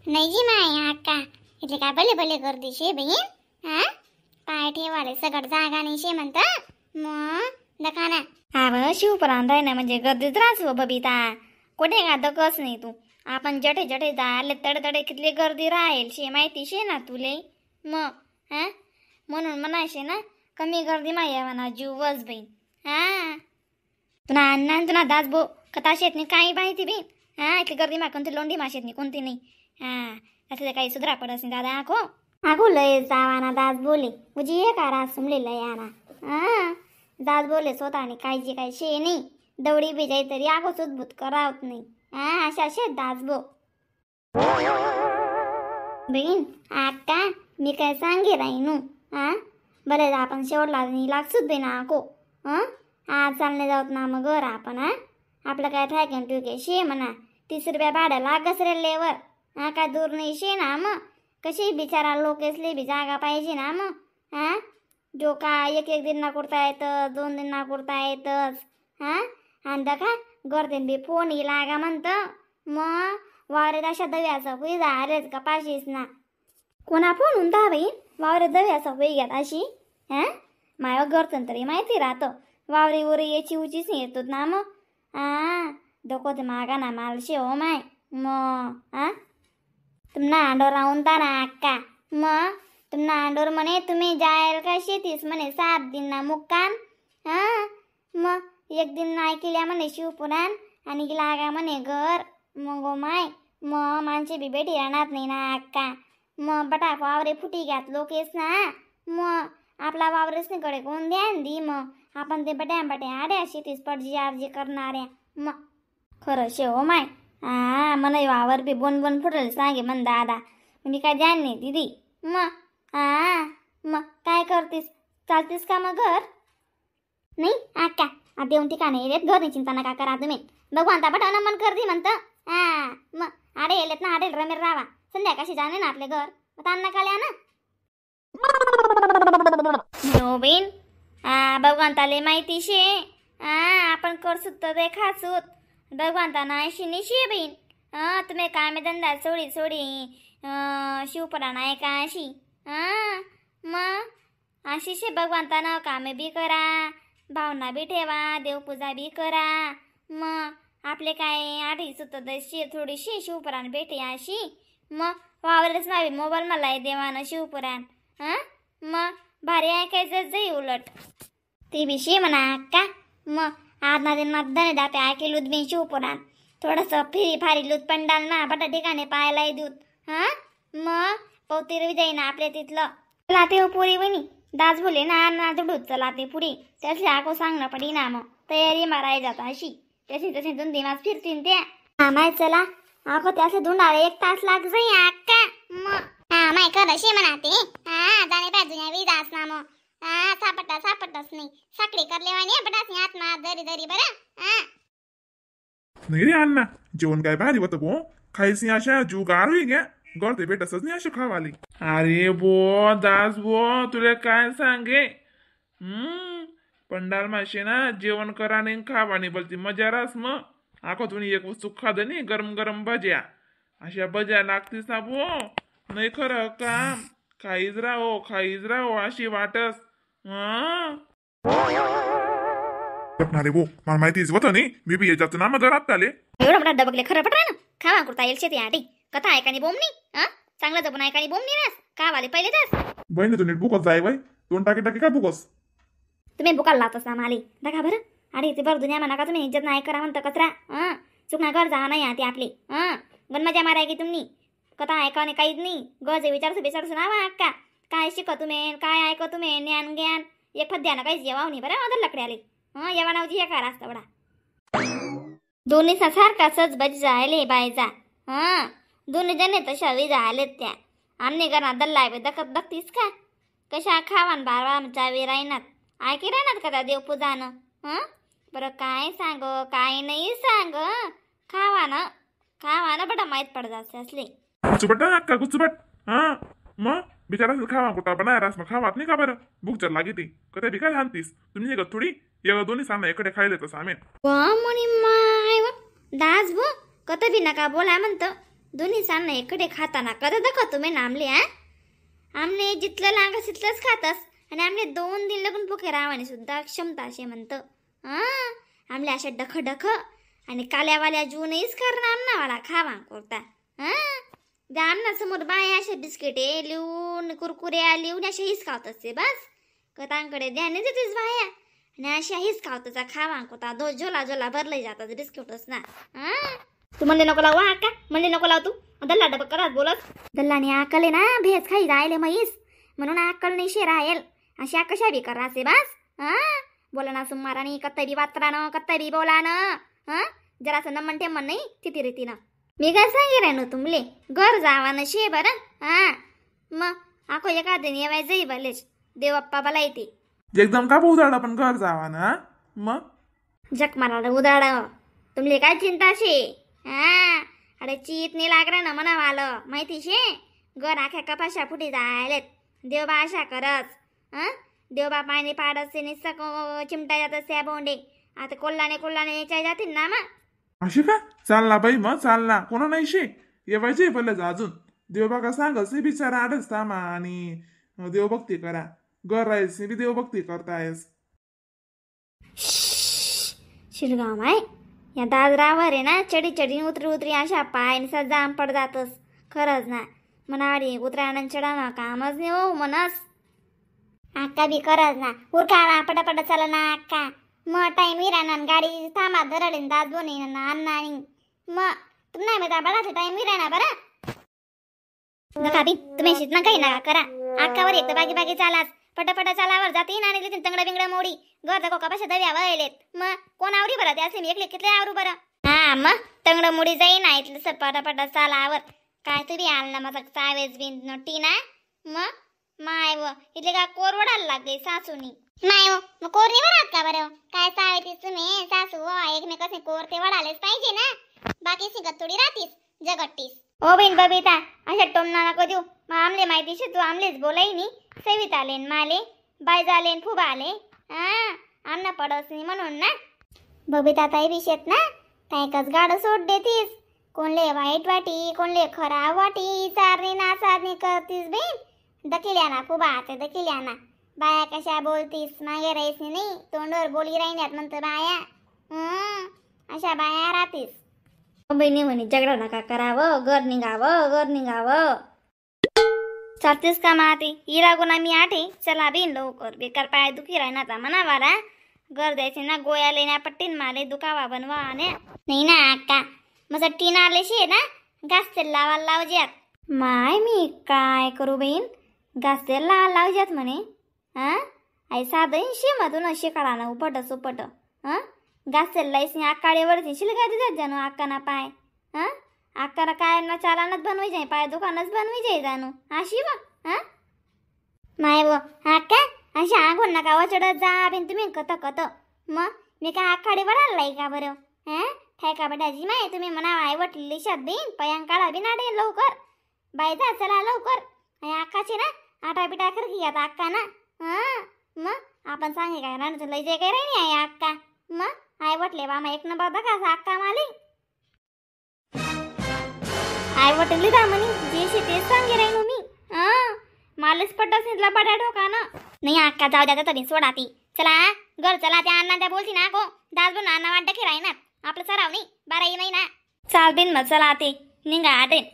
नाही जी माय अक्का इथे काय भले भले गर्दी शे बहीण. हा पाय ठेवाले सगळं जागा नाही शे म्हणता मग दखाना. हा व शिवपुराण राहिना म्हणजे गर्दीत राहस व बबिता. कुठे का दकस नाही तू. आपण जठे जठे जाले तडतडे कितली गर्दी राहील शे माहिती शे ना तुले. मग हा म्हणून म्हणायशे ना कमी गर्दी मा येवाना जीवच बहीण. हा तुला अण्णा तुला दास बो कथा शेत नाही काही माहिती बी. हा इतली गर्दी मा कोणती लोंढी माशेत नाही कोणती नाही. हा असं काही सुधरा पडस नाही दादा आखो. आगो लय जावाना दास बोले मुझे ये का रास सुमले लय आना. हा दास बोले स्वतःने कायची काय शे नाही दवडी बी जाई तरी आगो सुदबुत करावत नाही. हा अशा शे दास बो. बहीण आक्का मी काय सांगे राहीनू. हा बरे आपण शेवटला लागसूच बे ना आको. आज चालणे जाऊत ना मग घर आपण. हा आपलं काय ठाकेन टुके शे म्हणा 30 रुपया भाडं लागस रे लेवर. हा काय दूर नाही शे ना मग कशी बिचारा लोकेसले बी जागा पाहिजे ना मग. हा जो का एक दिन ना करता येतच 2 दिन ना करता येतच. हा आणि दखा गर्दीन बी फोन ही लागा म्हणतं मग वावरे अशा दव्याचा होई झालेच का पाशीस ना. कोणा फोन हुंता बाई वावरे दव्याचा होई घ्यात अशी. हा माय घरचं तरी माहिती राहतं वावरी वरी याची उचीच येतो ना मग. हा डोको ते मागा ना मालशे हो माय मग. हा तुम्हाला अंडोर राहून ता ना अक्का मग तुम्हाला अंडोर म्हणे तुम्ही जायल का शेतीस म्हणे 7 दिन ना मुक्काम. हा मग 1 दिन ऐकल्या म्हणे शिवपुराण आणि लागा म्हणे घर. मग ओ माय मग माणसे बी बेटी राहणार नाही ना अक्का. मग बटा वावरे फुटी घ्यात लोकेस ना मग आपला वावरेच कडे कोण ध्यान दी. मग आपण ते बट्या बट्या आड्या शेतीस पडजी आरजी करणाऱ्या मग खरं शे हो माय. हा मला वावर बी बोन फुटल सांगे मन दादा मी काय ध्यान नाही दिदी. मग हा मग काय करतीस चालतीस का मग घर. नाही आक्का देऊन ठिकाणी येत घर नाही चिंता नका करा तुम्ही. भगवान बटा मन करती म्हणतं. हा मग आडे येलेत ना आडे रमेर रावा संध्याकाळी जाणे ना आपले घर तान नका ना. नो बहीण भगवंताले माहिती शे. आपण करसूत तर ते खासूत भगवंताना अशी निशी बहीण. तुम्ही कामे धंदा सोडी शिवपुराण आहे का अशी. मग अशी शे भगवंतानं कामे बी करा भावना बी ठेवा देवपूजा बी करा. मग आपले काय आधी सुत शे थोडीशी शिवपुराण भेटे अशी. मग वावरच नावी मोबाईल मला देवानं शिवपुराण. मग भारी ऐकायचं जाई उलट ती बी शे म्हणा अक्का. मग आज ना दिन धने दाते ऐकेलूत बी शिवपुराण थोडंसं फिरी फारी लूत पंडाल ना बटा ठिकाणी पाहायला दूत. हा मग पौतीर जाई ना आपल्या तिथलं लाते पुरी वणी दास बोले ना जुडूत लाते पुरी त्यासले आको सांगणं पडी ना मग तयारी माराय जात अशी तसे 2 दिवस फिरतीन त्या माय चला आको त्याचे धुंडाळे 1 तास लाग जाई अक्का. मग माय खरं शे म्हणा ते. जाणे बाजूने बी दास ना मग सापडतच नाही साखळी करलेवानी बटास आत्मा दरी बरं. नाही रे अण्णा जेवण काय भारी होतं बो खायची अशा जीव गार होई घ्या गरते भेटसच नाही अशी खावाली. अरे बो दास बो तुला काय सांगे पंडाल माशे ना जेवण करा नाही खावा नाही बोलती मजा रास. मग आखो तुम्ही एक वस्तू खाद नाही गरम भज्या अशा भज्या लागतीस ना बो. नाही खरं काम खाईच राहो अशी वाटस. रे बो मला माहितीच होतं नाही मी बी याच्यात ना मग रात आले एवढा मोठा डबकले खरं पटरा ना खावा करता येईल शेती आधी कथा ऐकानी बोमनी. चांगलं जपून ऐकानी बोमनी रास का वाले पहिले तास बहिणी तू नीट बुकस जाय बाई 2 टाके काय बुकस तुम्ही बुकाला लावतस ना माले दाखा बरं. अरे ते बरं दुनिया म्हणा का तुम्ही इज्जत नाही करा म्हणतं कचरा. चुकना घर जा नाही ते आपले गण मजा माराय की तुम्ही कथा ऐकाने काहीच नाही गज विचारसू नावा अक्का काय शिक तुम्ही काय ऐक तुम्ही ज्ञान ज्ञान एक फद्यानं काही जेवाव नाही बरं अदर लकडे आले. येवा नावची हे कार असतं बडा दोन्ही सारखा सज बज जायले बायचा. दोन्ही जणे तशा वी झालेत त्या आमने घरात दल्लाय दखतीस का कशा खावान बारवा वे राहणार ऐकी राहणार का त्या देवपूजानं. बरं काय सांग काय नाही सांग खावाना बटा माहीत पडत असले कुचबट अक्का कुचबट. मग बिचारा खावा कुठा बनाय रास मग खावात नाही का बरं भूक जर लागी ती कधी बी काय हानतीस तुम्ही एक थोडी एक दोन्ही सांगा इकडे खायले तसं आम्ही म्हणी माय दास भो कत बी नका बोला म्हणतं. दोन्ही सामने इकडे खाताना कदा दाखव तुम्ही नामले हा आमने जितलं लागस तिथलंच खातस आणि आमले 2 दिन लगून भुके राहवानी सुद्धा क्षमता असे म्हणतं आमले अशा डख डख आणि काल्यावाल्या जूनहीच करणं आमनावाला खावा करता त्या आमना समोर बाया अशा बिस्किटे लिहून कुरकुऱ्या लिहून अशा हिच खावत असते बस कतांकडे ध्यान देतेच बाया आणि अशा हिच खावताचा खावा कोता दो झोला झोला भरले जातात बिस्किटच ना तू म्हणले नको लावू अक्का म्हणले नको लाव तू दल्ला डबक करत बोलत दल्लाने अक्कले ना भेज खाई जायले म्हैस म्हणून अक्कल नाही शे राहेल अशा कशा बी करासे बस बोला ना सुमारानी कत्तरी वात्रानं कत्तरी बोलानं जरासं नमन ठेमन नाही तिथे रीतीनं मी काय सांगे राहिनो तुमले घर जावानं शे बरं मग आखो एका दिन येवाय जाई भलेच देवप्पा बला येते एकदम का उदाड पण घर जावा ना मग जक मला उदाड तुमले काय चिंता शे अरे चीत नाही लागरा ना म्हणा आलं माहिती शे घर आख्या कपाशा फुटी जायलेत देवबा आशा करस देवबा पाणी पाडस निसक चिमटा जात त्या बोंडे आता कोल्हाने याच्या जातील ना मग अशी का चालला बाई मग चालला कोणा नाही शे येवायचे भले अजून देवबा का सांगस बिचारा आडच थांबा आणि देवभक्ती करा घर राहायची बी देवभक्ती करतायस शिलगाव माय या दादरावर आहे ना चढी उतरी अशा पाय निसा जाम पड जातस खरंच ना मनावाडी उतरायला चढाना कामच नाही हो मनस अक्का बी करत ना उरकाळा पटापट चला ना अक्का मग टाइम विराना गाडी थांबा दरडीन दास बोनी ना अन्ना आणि मग तुम्ही नाही बडाचा टाइम विराना बरं नका बी तुम्ही शित ना काही नका करा अक्कावर एक तर बागी चालास पटापट चालावर जाते ना आणि तंगडा बिंगडा मोडी घर जाको कपाशा दव्या वळलेत मग कोण आवरी बरं ते असे मी एकले कितले आवरू बरं मग तंगड मुडी जाई ना इथलं पटापट चालावर काय तरी आल ना माझा चावेच बिन नटी ना मग माय व इथले का कोरवडाला लागे सासूनी नाही हो मग कोरणी वरात का बरं काय चाळतीस तुम्ही सासू एकमेकाचे कोर ते वडालेच पाहिजे ना बाकी सिगत थोडी राहतीस जगट्टीस ओ बहीण बबिता अशा टोमना नको देऊ मग आमले माहिती शे तू आमलेच बोलाई नी सविता आलेन माले बाय झालेन फुबा आले आमना पडसनी म्हणून ना बबिता ताई विषेत ना काय कस गाडं सोड देतीस कोणले वाईट वाटी कोणले खराब वाटी चारणी ना सारणी करतीस बहीण दकिल्याना फुबा ते दकिल्याना बाया कशा बोलतीस मागे राहायची नाही तोंडवर बोली राहिल्यात म्हणतं बाया अशा बाया राहतीस बहिणी म्हणे झगडा नका करावं घर निघावं चालतेस का माती इरा गुना मी आठे चला बिन लवकर बेकार पाय दुखी राहणार म्हणा वाला घर द्यायचे ना गोया लेण्या पट्टीन माले दुखावा बनवा आणि नाही ना अक्का मग टीन आले शे ना घास तेल लावायला लावज्यात माय मी काय करू बहीण घास तेल लावज्यात म्हणे आई साधं शे मधून अशी काढा ना उपट घास तेल लाईसनी आकाळेवरती शिलगा देतात जाणू आक्काना पाय आक्काला काय ना चालानच बनवी जाय पाय दुकानच बनवी जाय जाणू अशी वा माय व अक्का अशा आगोन नका वचडत जा बिन तुम्ही कत मग मी काय आखाडी वडाला का बरं ठेका बटाजी माय तुम्ही म्हणा आई वटली शत बिन पयांग काढा बिन आडे लवकर बाई जा चला लवकर आक्काचे ना आटा बिटा कर की आता अक्का ना मग आपण सांगे काय राहणार लय जे काय राहिली आहे अक्का मग आई वटले बा एक नंबर दाखा अक्का माले आई वटली दा म्हणी जे शे तेच सांगे राहिनो मी मालेच पड्डास निधला बडा डोका ना नाही अक्का जाऊ द्या तरी सोडा ती चला घर चला त्या अण्णा त्या बोलती ना को दास बोल अण्णा वाटत की राहीना आपलं सराव नाही बाराही नाही ना चाल बिन मग चला ते निघा आटेन